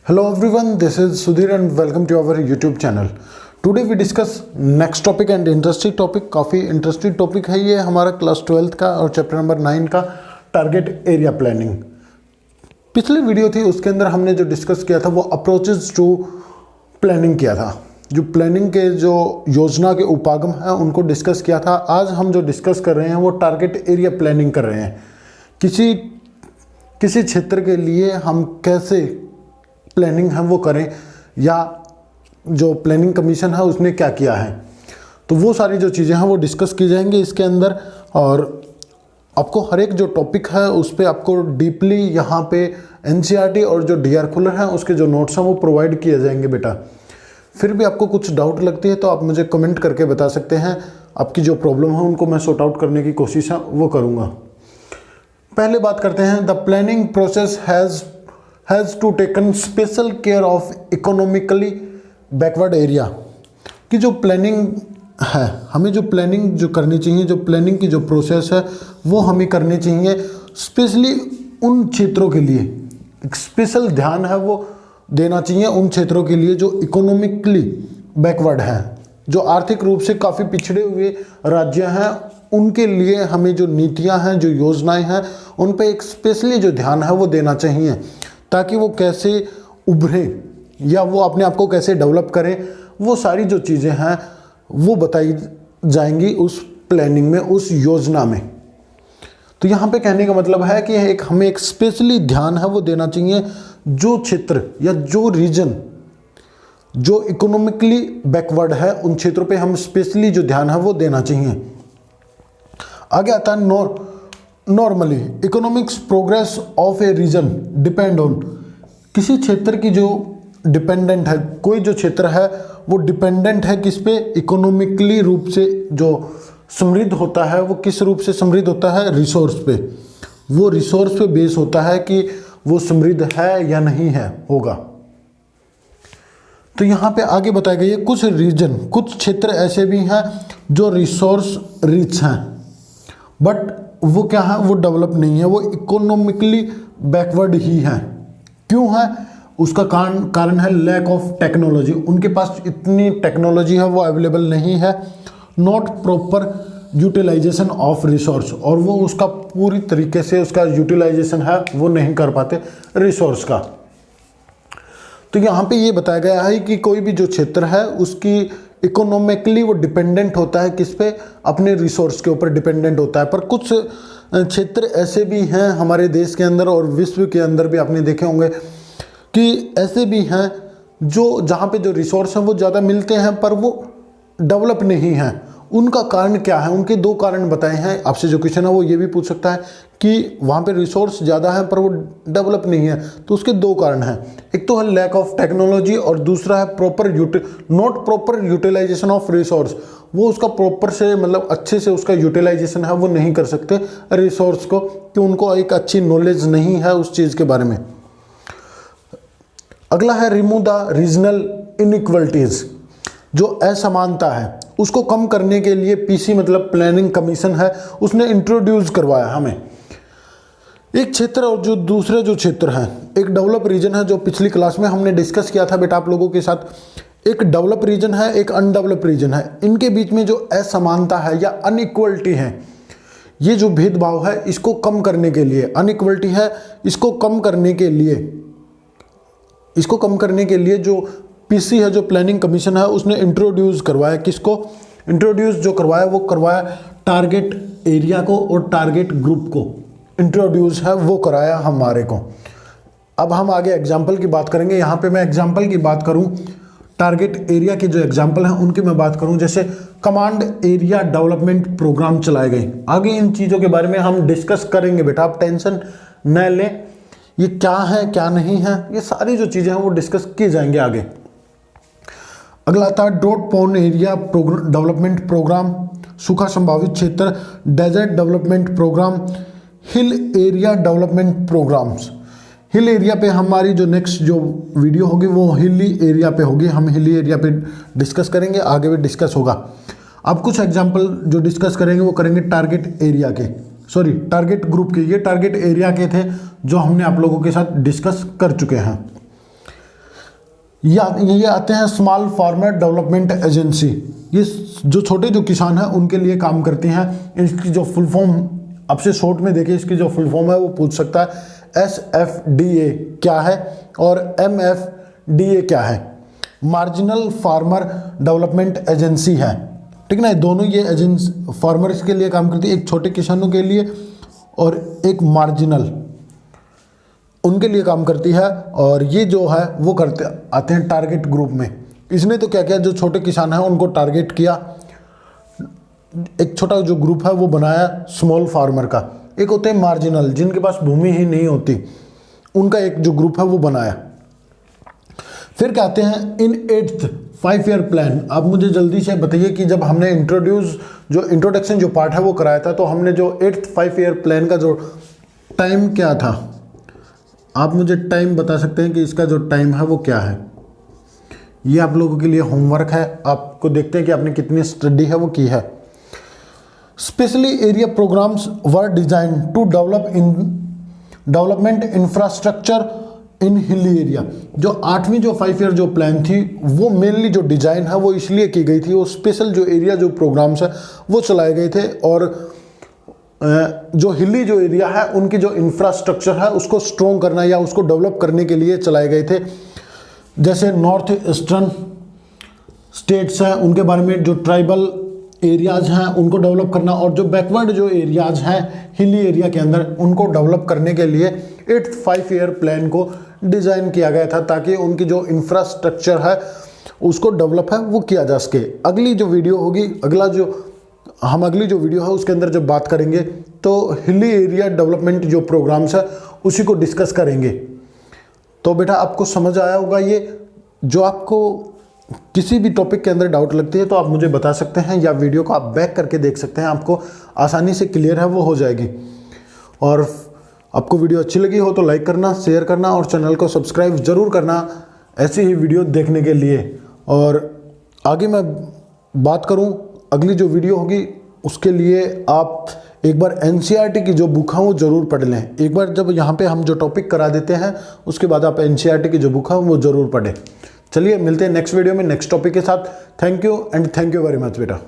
Hello everyone, this is Sudhir and welcome to our YouTube channel. Today we discuss next topic and interesting topic. काफ़ी interesting topic है ये हमारा class 12th का और chapter number 9 का target area planning. पिछली video थी उसके अंदर हमने जो डिस्कस किया था वो अप्रोचेस टू प्लानिंग किया था, जो प्लानिंग के जो योजना के उपागम हैं उनको डिस्कस किया था। आज हम जो डिस्कस कर रहे हैं वो टारगेट एरिया प्लानिंग कर रहे हैं। किसी क्षेत्र के लिए हम कैसे प्लानिंग है वो करें या जो प्लानिंग कमीशन है उसने क्या किया है, तो वो सारी जो चीज़ें हैं वो डिस्कस की जाएंगी इसके अंदर। और आपको हर एक जो टॉपिक है उस पर आपको डीपली यहाँ पे एनसीईआरटी और जो डी सर्कुलर हैं उसके जो नोट्स हैं वो प्रोवाइड किए जाएंगे बेटा। फिर भी आपको कुछ डाउट लगती है तो आप मुझे कमेंट करके बता सकते हैं। आपकी जो प्रॉब्लम है उनको मैं सॉर्ट आउट करने की कोशिश है वो करूँगा। पहले बात करते हैं, the planning process has to taken special care of economically backward area. कि जो प्लानिंग है, हमें जो प्लानिंग जो करनी चाहिए, जो प्लानिंग की जो प्रोसेस है वो हमें करनी चाहिए स्पेशली उन क्षेत्रों के लिए। एक स्पेशल ध्यान है वो देना चाहिए उन क्षेत्रों के लिए जो इकोनॉमिकली बैकवर्ड हैं, जो आर्थिक रूप से काफ़ी पिछड़े हुए राज्य हैं। उनके लिए हमें जो नीतियां हैं, जो योजनाएं हैं, उन पे एक स्पेशली जो ध्यान है वो देना चाहिए ताकि वो कैसे उभरे या वो अपने आप को कैसे डेवलप करें, वो सारी जो चीज़ें हैं वो बताई जाएंगी उस प्लानिंग में, उस योजना में। तो यहाँ पे कहने का मतलब है कि हमें एक स्पेशली ध्यान है वो देना चाहिए जो क्षेत्र या जो रीजन जो इकोनॉमिकली बैकवर्ड है उन क्षेत्रों पे हम स्पेशली जो ध्यान है वो देना चाहिए। आगे आता है normally economics progress of a region depend on. किसी क्षेत्र की जो डिपेंडेंट है, कोई जो क्षेत्र है वो डिपेंडेंट है किस पे, इकोनॉमिकली रूप से जो समृद्ध होता है वो किस रूप से समृद्ध होता है, रिसोर्स पे। वो रिसोर्स पे बेस होता है कि वो समृद्ध है या नहीं है, होगा। तो यहाँ पे आगे बताया गया है कुछ रीजन, कुछ क्षेत्र ऐसे भी हैं जो रिसोर्स रिच हैं बट वो क्या है, वो डेवलप नहीं है, वो इकोनॉमिकली बैकवर्ड ही हैं। क्यों है? उसका कारण है लैक ऑफ टेक्नोलॉजी। उनके पास इतनी टेक्नोलॉजी है वो अवेलेबल नहीं है। Not proper utilisation of resource, और वो उसका पूरी तरीके से उसका यूटिलाइजेशन है वो नहीं कर पाते रिसोर्स का। तो यहाँ पे ये बताया गया है कि कोई भी जो क्षेत्र है उसकी इकोनॉमिकली वो डिपेंडेंट होता है किस पे, अपने रिसोर्स के ऊपर डिपेंडेंट होता है। पर कुछ क्षेत्र ऐसे भी हैं हमारे देश के अंदर और विश्व के अंदर भी आपने देखे होंगे कि ऐसे भी हैं जो जहाँ पे जो रिसोर्स हैं वो ज़्यादा मिलते हैं पर वो डेवलप नहीं हैं। उनका कारण क्या है? उनके दो कारण बताए हैं। आपसे जो क्वेश्चन है वो ये भी पूछ सकता है कि वहाँ पे रिसोर्स ज़्यादा है पर वो डेवलप नहीं है, तो उसके दो कारण हैं। एक तो है लैक ऑफ टेक्नोलॉजी और दूसरा है not proper utilisation of resource. वो उसका प्रॉपर से मतलब अच्छे से उसका यूटिलाइजेशन है वो नहीं कर सकते रिसोर्स को, कि उनको एक अच्छी नॉलेज नहीं है उस चीज़ के बारे में। अगला है रिमूव द रीजनल इनइक्वलिटीज़। जो असमानता है उसको कम करने के लिए पीसी मतलब प्लानिंग कमीशन है उसने इंट्रोड्यूस करवाया हमें एक क्षेत्र और जो दूसरे जो क्षेत्र हैं। एक डेवलप रीजन है जो पिछली क्लास में हमने डिस्कस किया था बेटा आप लोगों के साथ। एक डेवलप रीजन है, एक अनडेवलप रीजन है। इनके बीच में जो असमानता है या अनइक्वलिटी है, ये जो भेदभाव है इसको कम करने के लिए, अनइक्वलिटी है इसको कम करने के लिए जो पीसी है, जो प्लानिंग कमीशन है, उसने इंट्रोड्यूस करवाया। किसको इंट्रोड्यूस जो करवाया? वो करवाया टारगेट एरिया को और टारगेट ग्रुप को इंट्रोड्यूस है वो कराया हमारे को। अब हम आगे एग्जाम्पल की बात करेंगे। यहाँ पे मैं एग्जाम्पल की बात करूँ, टारगेट एरिया के जो एग्जाम्पल हैं उनकी मैं बात करूँ, जैसे कमांड एरिया डेवलपमेंट प्रोग्राम चलाए गए। आगे इन चीज़ों के बारे में हम डिस्कस करेंगे बेटा, आप टेंशन न लें। ये क्या है क्या नहीं है, ये सारी जो चीज़ें हैं वो डिस्कस किए जाएंगे आगे। अगला आता है drought prone area development programme, सूखा संभावित क्षेत्र, desert development programme, hill area development programmes. Hill area पे हमारी जो नेक्स्ट जो वीडियो होगी वो हिली एरिया पे होगी। हम हिली एरिया पे डिस्कस करेंगे, आगे भी डिस्कस होगा। अब कुछ एग्जांपल जो डिस्कस करेंगे वो करेंगे टारगेट एरिया के, टारगेट ग्रुप के। ये टारगेट एरिया के थे जो हमने आप लोगों के साथ डिस्कस कर चुके हैं। ये आते हैं स्मॉल फार्मर डेवलपमेंट एजेंसी। ये जो छोटे जो किसान हैं उनके लिए काम करती हैं। इसकी जो फुल फॉर्म आपसे शॉर्ट में देखिए, इसकी जो फुल फॉर्म है वो पूछ सकता है। SFDA क्या है और MFDA क्या है? मार्जिनल फार्मर डेवलपमेंट एजेंसी है, ठीक ना। दोनों ये एजेंसी फार्मर्स के लिए काम करती है, एक छोटे किसानों के लिए और एक मार्जिनल उनके लिए काम करती है। और ये जो है वो करते आते हैं टारगेट ग्रुप में। इसने तो क्या किया, जो छोटे किसान हैं उनको टारगेट किया, एक छोटा जो ग्रुप है वो बनाया स्मॉल फार्मर का। एक होते हैं मार्जिनल, जिनके पास भूमि ही नहीं होती, उनका एक जो ग्रुप है वो बनाया। फिर कहते हैं इन 8th 5 ईयर प्लान। आप मुझे जल्दी से बताइए कि जब हमने इंट्रोडक्शन जो पार्ट है वो कराया था, तो हमने जो 8th 5 ईयर प्लान का जो टाइम क्या था, आप मुझे टाइम बता सकते हैं कि इसका जो टाइम है वो क्या है? ये आप लोगों के लिए होमवर्क है, आपको देखते हैं कि आपने कितनी स्टडी है वो की है। Specially area programmes were design to development infrastructure in hilly area. जो 8वीं जो 5 ईयर जो प्लान थी वो मेनली जो डिजाइन है वो इसलिए की गई थी, वो स्पेशल जो एरिया जो प्रोग्राम्स है वो चलाए गए थे, और जो हिली जो एरिया है उनकी जो इंफ्रास्ट्रक्चर है उसको स्ट्रॉन्ग करना या उसको डेवलप करने के लिए चलाए गए थे। जैसे नॉर्थ ईस्टर्न स्टेट्स हैं उनके बारे में, जो ट्राइबल एरियाज हैं उनको डेवलप करना, और जो बैकवर्ड जो एरियाज हैं हिली एरिया के अंदर उनको डेवलप करने के लिए 8th 5 ईयर प्लान को डिज़ाइन किया गया था, ताकि उनकी जो इंफ्रास्ट्रक्चर है उसको डेवलप है वो किया जा सके। अगली जो वीडियो होगी, अगली जो वीडियो है उसके अंदर जब बात करेंगे तो हिली एरिया डेवलपमेंट जो प्रोग्राम्स है उसी को डिस्कस करेंगे। तो बेटा आपको समझ आया होगा। ये जो आपको किसी भी टॉपिक के अंदर डाउट लगती है तो आप मुझे बता सकते हैं, या वीडियो को आप बैक करके देख सकते हैं, आपको आसानी से क्लियर है वो हो जाएगी। और आपको वीडियो अच्छी लगी हो तो लाइक करना, शेयर करना और चैनल को सब्सक्राइब ज़रूर करना ऐसी ही वीडियो देखने के लिए। और आगे मैं बात करूं, अगली जो वीडियो होगी उसके लिए आप एक बार NCERT की जो बुक है वो ज़रूर पढ़ लें। एक बार जब यहाँ पे हम जो टॉपिक करा देते हैं उसके बाद आप NCERT की जो बुक है वो ज़रूर पढ़ें। चलिए मिलते हैं नेक्स्ट वीडियो में नेक्स्ट टॉपिक के साथ। Thank you and thank you very much बेटा।